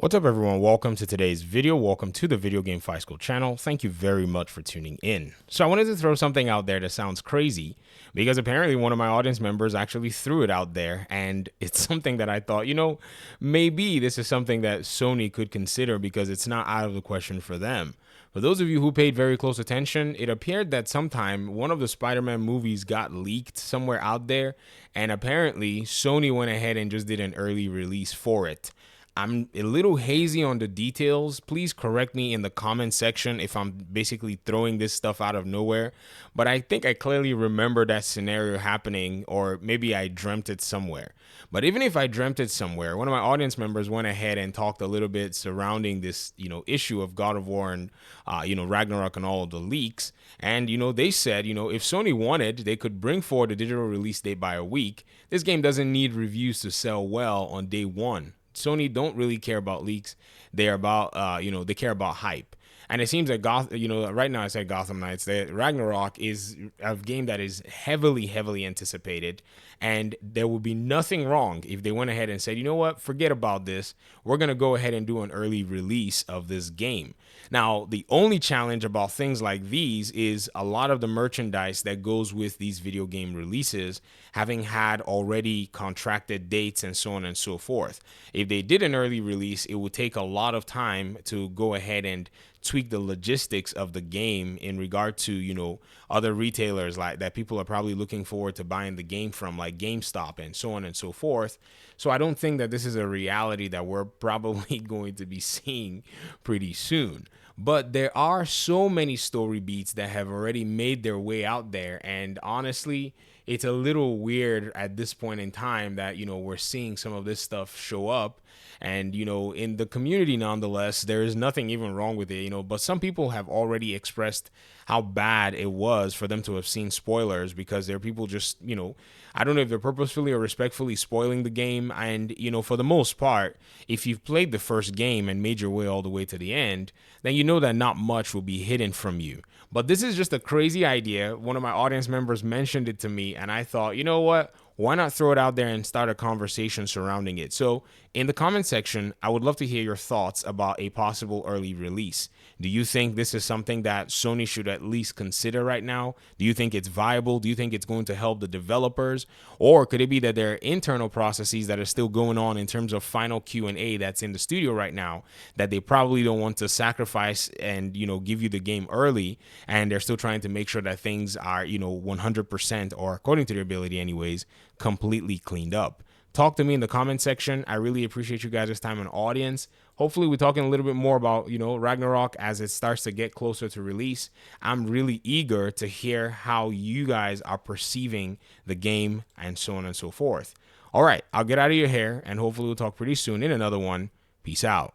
What's up, everyone? Welcome to today's video. Welcome to the Video Game Fight School channel. Thank you very much for tuning in. So I wanted to throw something out there that sounds crazy because apparently one of my audience members actually threw it out there, and it's something that I thought, maybe this is something that Sony could consider because it's not out of the question for them. For those of you who paid very close attention, it appeared that sometime one of the Spider-Man movies got leaked somewhere out there, and apparently Sony went ahead and just did an early release for it. I'm a little hazy on the details. Please correct me in the comment section if I'm basically throwing this stuff out of nowhere. But I think I clearly remember that scenario happening, or maybe I dreamt it somewhere. But even if I dreamt it somewhere, one of my audience members went ahead and talked a little bit surrounding this, issue of God of War and, Ragnarok and all of the leaks. And, they said, if Sony wanted, they could bring forward the digital release date by a week. This game doesn't need reviews to sell well on day one. Sony don't really care about leaks. They're about, they care about hype. And it seems that right now I said Gotham Knights, that Ragnarok is a game that is heavily, heavily anticipated. And there would be nothing wrong if they went ahead and said, you know what, forget about this. We're going to go ahead and do an early release of this game. Now, the only challenge about things like these is a lot of the merchandise that goes with these video game releases having had already contracted dates and so on and so forth. If they did an early release, it would take a lot of time to go ahead and tweak the logistics of the game in regard to, other retailers like that people are probably looking forward to buying the game from, like GameStop and so on and so forth. So I don't think that this is a reality that we're probably going to be seeing pretty soon. But there are so many story beats that have already made their way out there. And honestly, it's a little weird at this point in time that, we're seeing some of this stuff show up. And, in the community, nonetheless, there is nothing even wrong with it, but some people have already expressed how bad it was for them to have seen spoilers because there are people just, I don't know if they're purposefully or respectfully spoiling the game. And, for the most part, if you've played the first game and made your way all the way to the end, then you know that not much will be hidden from you. But this is just a crazy idea. One of my audience members mentioned it to me, and I thought, you know what? Why not throw it out there and start a conversation surrounding it? So in the comment section, I would love to hear your thoughts about a possible early release. Do you think this is something that Sony should at least consider right now? Do you think it's viable? Do you think it's going to help the developers? Or could it be that there are internal processes that are still going on in terms of final Q&A that's in the studio right now that they probably don't want to sacrifice and, give you the game early, and they're still trying to make sure that things are, 100%, or according to their ability anyways, completely cleaned up? Talk to me in the comment section. I really appreciate you guys' time and audience. Hopefully we're talking a little bit more about, Ragnarok as it starts to get closer to release. I'm really eager to hear how you guys are perceiving the game and so on and so forth. All right, I'll get out of your hair, and hopefully we'll talk pretty soon in another one. Peace out.